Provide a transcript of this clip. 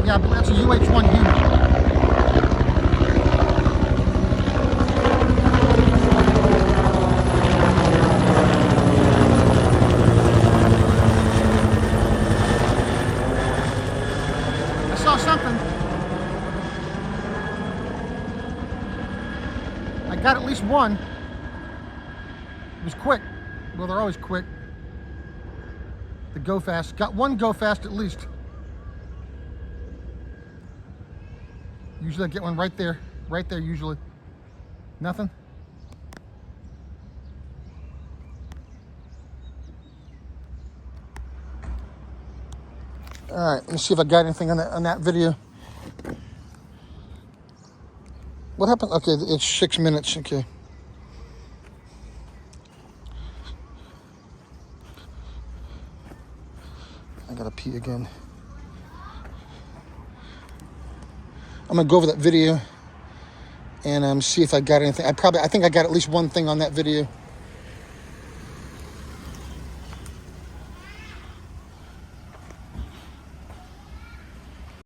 Yeah, but that's a UH-1 unit. I saw something. I got at least one. It was quick. Well, they're always quick. The go fast. Got one go fast at least. Usually I get one right there. Right there usually. Nothing? All right, let's see if I got anything on that video. What happened? Okay, it's 6 minutes. Okay. I gotta pee again. I'm gonna go over that video and see if I got anything. I think I got at least one thing on that video.